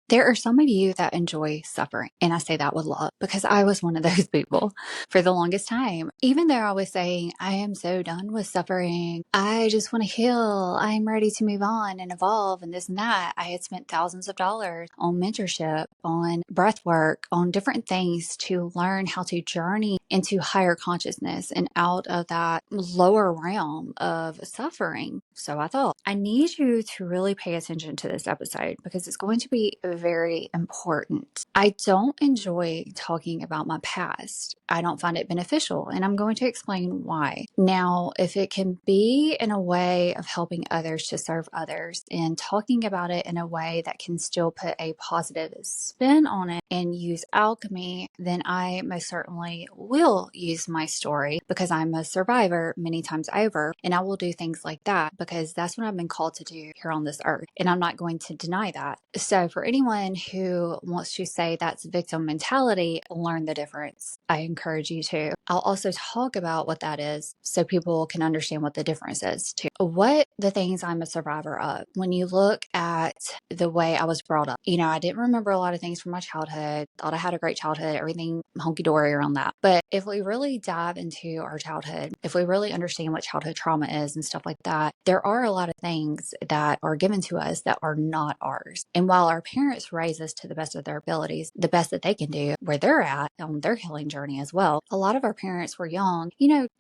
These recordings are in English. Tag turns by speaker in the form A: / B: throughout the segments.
A: There are some of you that enjoy suffering. And I say that with love because I was one of those people for the longest time. Even though I was saying, I am so done with suffering. I just want to heal. I'm ready to move on and evolve and this and that. I had spent thousands of dollars on mentorship, on breath work, on different things to learn how to journey into higher consciousness and out of that lower realm of suffering. So I thought, I need you to really pay attention to this episode because it's going to be very important. I don't enjoy talking about my past. I don't find it beneficial, and I'm going to explain why. Now, if it can be in a way of helping others to serve others and talking about it in a way that can still put a positive spin on it and use alchemy, then I most certainly will use my story because I'm a survivor many times over, and I will do things like that because that's what I've been called to do here on this earth, and I'm not going to deny that. So for anyone who wants to say that's victim mentality, learn the difference. I encourage you to. I'll also talk about what that is so people can understand what the difference is too. What the things I'm a survivor of. When you look at the way I was brought up, I didn't remember a lot of things from my childhood. Thought I had a great childhood, everything hunky dory around that. But if we really dive into our childhood, if we really understand what childhood trauma is and stuff like that, there are a lot of things that are given to us that are not ours. And while our parents raise us to the best of their abilities, the best that they can do where they're at on their healing journey as well, a lot of our parents were young,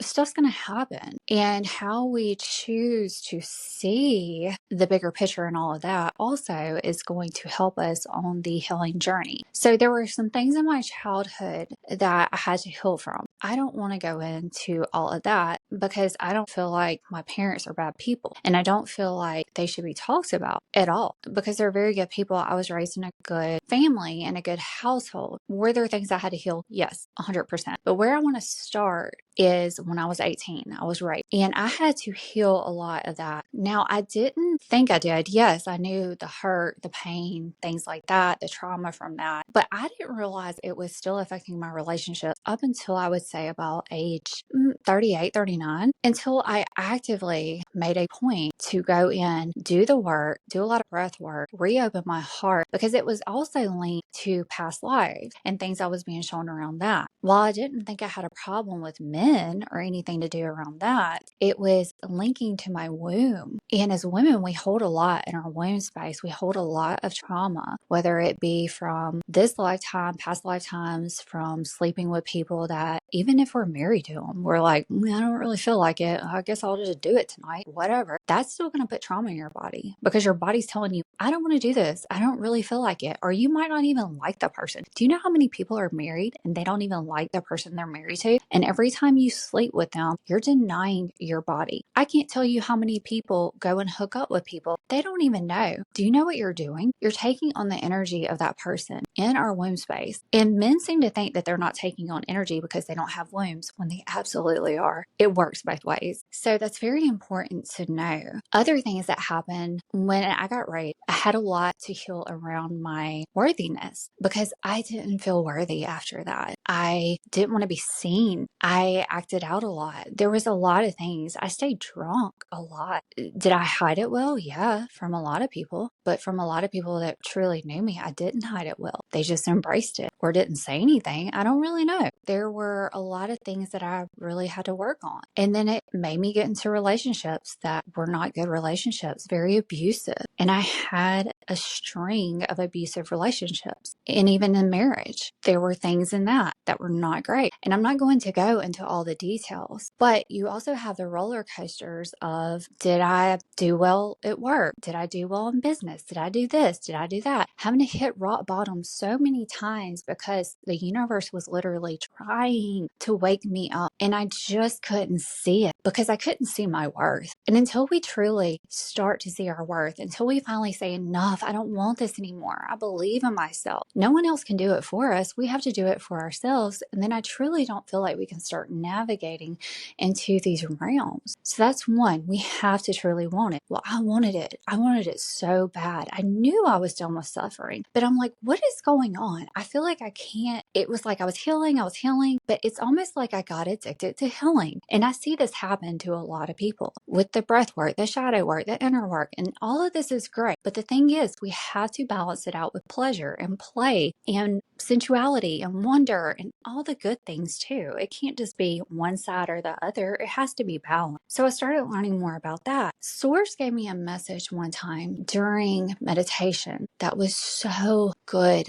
A: stuff's going to happen. And how we choose to see the bigger picture and all of that also is going to help us on the healing journey. So there were some things in my childhood that I had to heal from. I don't want to go into all of that because I don't feel like my parents are bad people, and I don't feel like they should be talked about at all because they're very good people. I was raised in a good family and a good household. Were there things I had to heal? Yes, 100%. But where I want to start is when I was 18, I was raped, and I had to heal a lot of that. Now, I didn't think I did. Yes, I knew the hurt, the pain, things like that, the trauma from that, but I didn't realize it was still affecting my relationships up until I would say about age 38, 39, until I actively made a point to go in, do the work, do a lot of breath work, reopen my heart, because it was also linked to past lives and things I was being shown around that. While I didn't think I had a problem with men or anything to do around that, it was linking to my womb. And as women, we hold a lot in our womb space. We hold a lot of trauma, whether it be from this lifetime, past lifetimes, from sleeping with people that even if we're married to them, we're like, I don't really feel like it. I guess I'll just do it tonight, whatever. That's still going to put trauma in your body because your body's telling you, I don't want to do this. I don't really feel like it. Or you might not even like that person. Do you know how many people are married and they don't even like the person they're married to? And every time you sleep with them, you're denying your body. I can't tell you how many people go and hook up with people they don't even know. Do you know what you're doing? You're taking on the energy of that person in our womb space. And men seem to think that they're not taking on energy because they don't have wombs when they absolutely are. It works both ways. So that's very important to know. Other things that happened when I got raped, I had a lot to heal around my worthiness because I didn't feel worthy after that. I didn't want to be seen. I acted out a lot. There was a lot of things. I stayed drunk a lot. Did I hide it well? Yeah, from a lot of people. But from a lot of people that truly knew me, I didn't hide it well. They just embraced it or didn't say anything. I don't really know. There were a lot of things that I really had to work on. And then it made me get into relationships that were not good relationships, very abusive. And I had a string of abusive relationships. And even in marriage, there were things in that were not great. And I'm not going to go into all the details, but you also have the roller coasters of, did I do well at work? Did I do well in business? Did I do this? Did I do that? Having to hit rock bottom so many times because the universe was literally trying to wake me up. And I just couldn't see it because I couldn't see my worth. And until we truly start to see our worth, until we finally say, enough, I don't want this anymore. I believe in myself. No one else can do it for us. We have to do it for ourselves. And then I truly don't feel like we can start navigating into these realms. So that's one. We have to truly want it. Well, I wanted it. I wanted it so bad. I knew I was done with suffering, but I'm like, what is going on? I feel like I can't. It was like I was healing, healing, but it's almost like I got addicted to healing. And I see this happen to a lot of people with the breath work, the shadow work, the inner work, and all of this is great. But the thing is, we have to balance it out with pleasure and play and sensuality and wonder and all the good things too. It can't just be one side or the other. It has to be balanced. So I started learning more about that. Source gave me a message one time during meditation that was so good.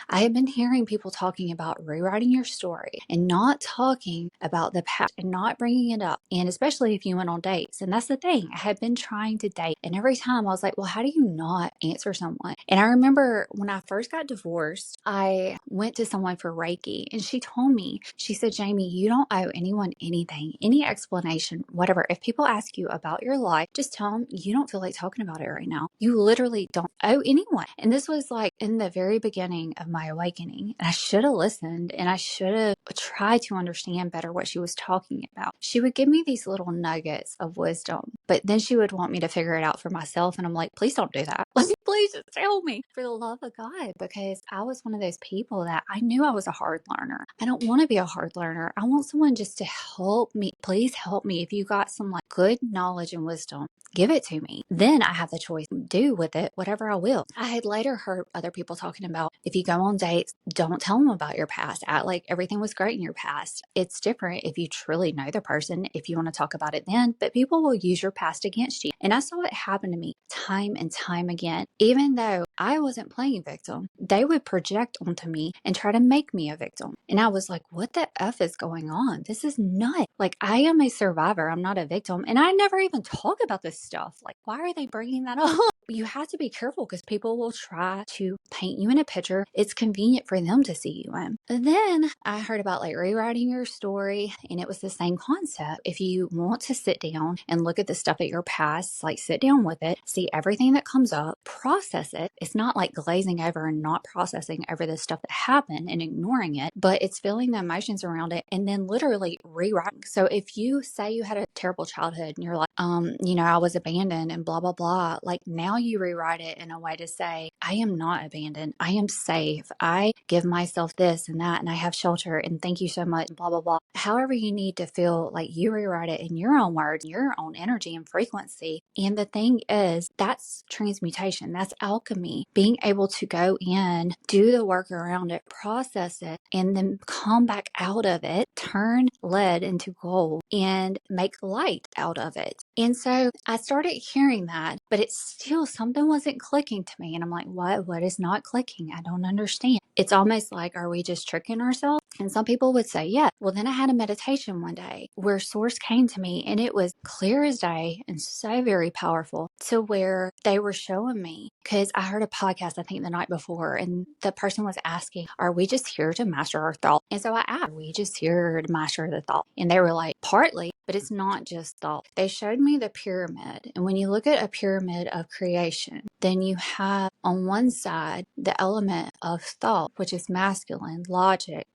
A: I had been hearing people talking about rewriting your story and not talking about the past and not bringing it up. And especially if you went on dates. And that's the thing. I had been trying to date. And every time I was like, well, how do you not answer someone? And I remember when I first got divorced, I went to someone for Reiki and she told me, she said, Jamie, you don't owe anyone anything, any explanation, whatever. If people ask you about your life, just tell them you don't feel like talking about it right now. You literally don't owe anyone. And this was like in the very beginning of my awakening. And I should have listened and I should have tried to understand better what she was talking about. She would give me these little nuggets of wisdom, but then she would want me to figure it out for myself. And I'm like, please don't do that. Like, please just tell me for the love of God, because I was one of those people that I knew I was a hard learner. I don't want to be a hard learner. I want someone just to help me. Please help me. If you got some like good knowledge and wisdom, give it to me. Then I have the choice to do with it whatever I will. I had later heard other people talking about if you go on dates, don't tell them about your past. Act like everything was great in your past. It's different if you truly know the person, if you want to talk about it then, but people will use your past against you. And I saw it happen to me time and time again. Even though I wasn't playing victim, they would project onto me and try to make me a victim. And I was like, what the F is going on? This is nuts. Like, I am a survivor. I'm not a victim. And I never even talk about this stuff. Like, why are they bringing that up? You have to be careful because people will try to paint you in a picture it's convenient for them to see you in. And then I heard about like rewriting your story, and it was the same concept. If you want to sit down and look at the stuff at your past, like sit down with it, see everything that comes up, process it. It's not like glazing over and not processing over the stuff that happened and ignoring it, but it's feeling the emotions around it and then literally rewriting. So if you say you had a terrible childhood and you're like, I was abandoned and blah, blah, blah, like now you rewrite it in a way to say, I am not abandoned. I am safe. I give myself this and that, and I have shelter, and thank you so much, blah, blah, blah. However you need to feel, like you rewrite it in your own words, your own energy and frequency. And the thing is, that's transmutation. That's alchemy. Being able to go in, do the work around it, process it, and then come back out of it, turn lead into gold, and make light out of it. And so I started hearing that, but it's still something wasn't clicking to me. And I'm like, what is not clicking? I don't understand. It's almost like, are we just tricking ourselves? And some people would say, yeah. Well, then I had a meditation one day where Source came to me and it was clear as day and so very powerful, to where they were showing me, because I heard a podcast, I think the night before, and the person was asking, are we just here to master our thought? And so I asked, are we just here to master the thought? And they were like, partly, but it's not just thought. They showed me the pyramid. And when you look at a pyramid of creation, then you have on one side the element of thought, which is masculine, logic.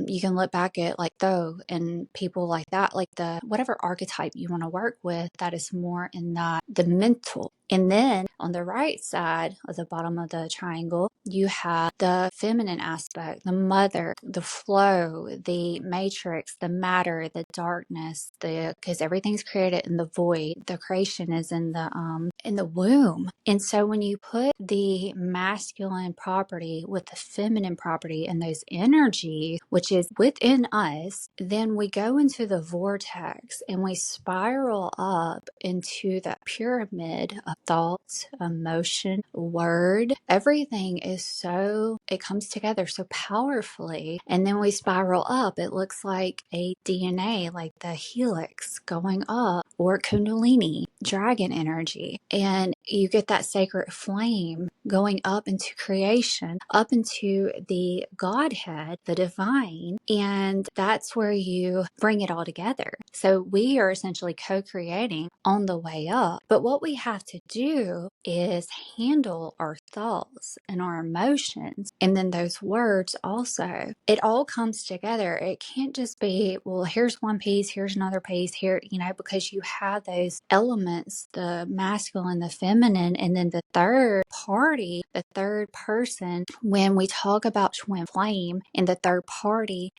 A: You can look back at like Thoth and people like that, like the whatever archetype you want to work with, that is more in the mental. And then on the right side of the bottom of the triangle, you have the feminine aspect, the mother, the flow, the matrix, the matter, the darkness, because everything's created in the void. The creation is in the womb. And so when you put the masculine property with the feminine property and those energy, which is within us, then we go into the vortex and we spiral up into that pyramid of thoughts, emotion, word. Everything is it comes together so powerfully. And then we spiral up. It looks like a DNA, like the helix going up, or Kundalini, dragon energy. And you get that sacred flame going up into creation, up into the Godhead, the divine. And that's where you bring it all together. So we are essentially co-creating on the way up. But what we have to do is handle our thoughts and our emotions. And then those words also, it all comes together. It can't just be, well, here's one piece, here's another piece here, because you have those elements, the masculine, the feminine, and then the third party, the third person, when when we talk about twin flame and the third party,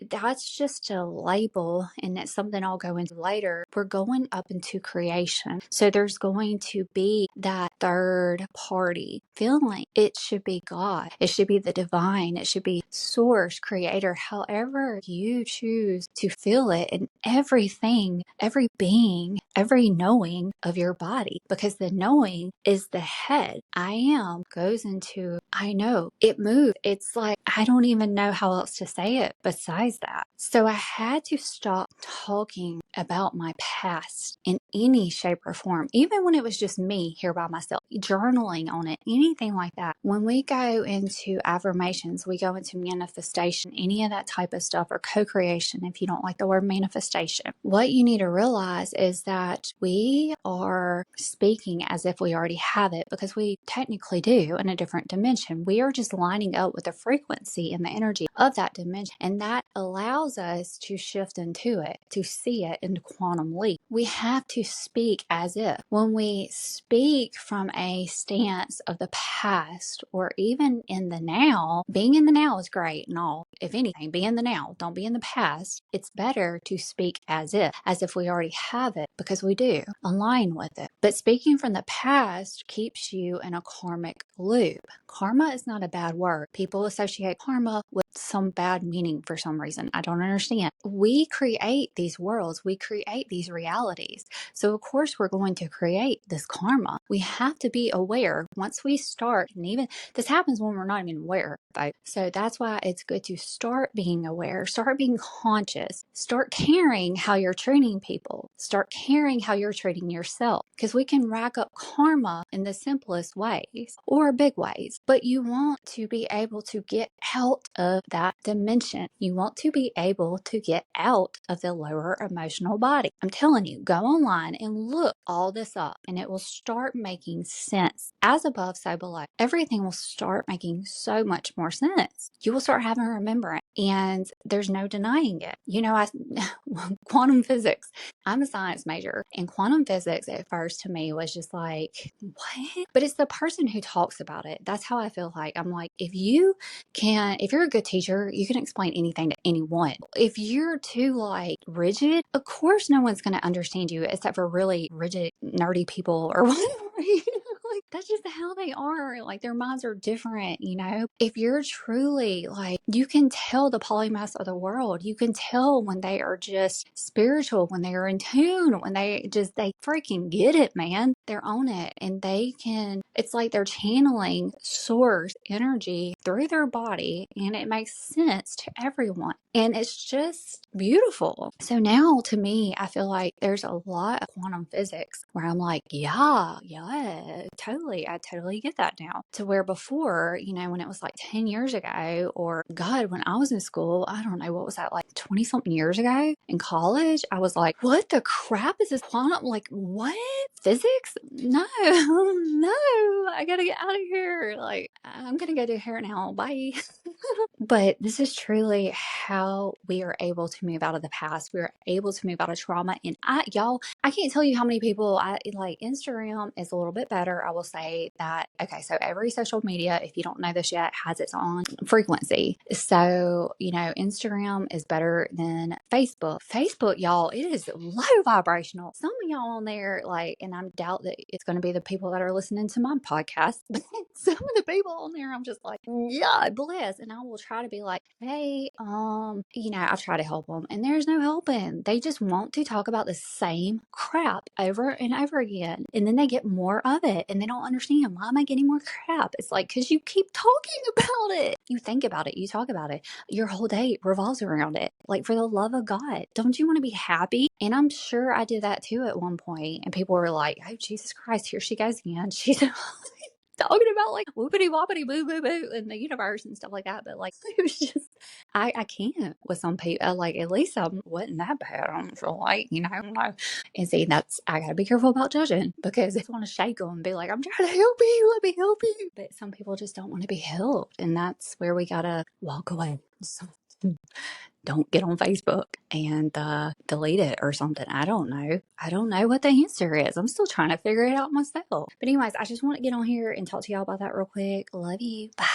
A: that's just a label, and it's something I'll go into later. We're going up into creation. So there's going to be that third party feeling. It should be God. It should be the divine. It should be source, creator, however you choose to feel it in everything, every being, every knowing of your body, because the knowing is the head. I am goes into I know. It moves. It's like I don't even know how else to say it besides that. So I had to stop talking about my past in any shape or form, even when it was just me here by myself, journaling on it, anything like that. When we go into affirmations, we go into manifestation, any of that type of stuff, or co-creation, if you don't like the word manifestation. What you need to realize is that we are speaking as if we already have it, because we technically do in a different dimension. We are just lining up with the frequency and the energy of that dimension, and that allows us to shift into it, to see it in the quantum leap. We have to speak as if. When we speak from a stance of the past or even in the now, being in the now is great and all. If anything, be in the now, don't be in the past. It's better to speak as if we already have it, because we do align with it. But speaking from the past keeps you in a karmic loop. Karma is not a bad word. People associate karma with some bad meaning for some reason. I don't understand. We create these worlds, we create these realities. So, of course, we're going to create this karma. We have to be aware once we start, and even this happens when we're not even aware, though. So, that's why it's good to start being aware, start being conscious, start caring how you're treating people, start caring how you're treating yourself, because we can rack up karma in the simplest ways or big ways. But you want to be able to get out of that dimension. You want to be able to get out of the lower emotional body. I'm telling you, go online and look all this up, and it will start making sense. As above, so below. Everything will start making so much more sense. You will start having remembrance, and there's no denying it. You know, quantum physics. I'm a science major, and quantum physics at first to me was just like, what? But it's the person who talks about it. That's how I feel like. I'm like, if you're a good teacher, you can explain anything to anyone. If you're too like rigid, of course no one's going to understand you except for really rigid, nerdy people or whatever. Like, that's just how they are. Like, their minds are different, you know? If you're truly like, you can tell the polymaths of the world. You can tell when they are just spiritual, when they are in tune, when they freaking get it, man. They're on it, and it's like they're channeling source energy through their body, and it makes sense to everyone. And it's just beautiful. So now to me, I feel like there's a lot of quantum physics where I'm like, yeah, totally. I totally get that now. To where before, you know, when it was like 10 years ago, or God, when I was in school, I don't know, what was that, like 20 something years ago in college, I was like, what the crap is this quantum? Like, what? Physics? No, no, I gotta get out of here. Like, I'm gonna go do hair now. Bye. But this is truly how we are able to move out of the past. We are able to move out of trauma. And I can't tell you how many people like. Instagram is a little bit better. I will say that. Okay. So every social media, if you don't know this yet, has its own frequency. So, you know, Instagram is better than Facebook. Facebook, y'all, it is low vibrational. Some of y'all on there, like, and I doubt that it's going to be the people that are listening to my podcast, but some of the people on there, I'm just like, yeah, bless. And I will try to be like, hey, you know, I try to help them, and there's no helping. They just want to talk about the same crap over and over again. And then they get more of it, and they don't understand, why am I getting more crap? It's like, because you keep talking about it. You think about it, you talk about it. Your whole day revolves around it. Like, for the love of God, don't you want to be happy? And I'm sure I did that too at one point. And people were like, oh, Jesus Christ, here she goes again. She's talking about like whoopity woppity boo boo boo in the universe and stuff like that. But like, it was just, I can't with some people. Like, at least I wasn't that bad. I don't feel like, you know, I don't know. And see, I gotta be careful about judging, because I want to shake them and be like, I'm trying to help you, let me help you. But some people just don't want to be helped, and that's where we gotta walk away. So, don't get on Facebook and delete it or something. I don't know. I don't know what the answer is. I'm still trying to figure it out myself. But anyways, I just want to get on here and talk to y'all about that real quick. Love you. Bye.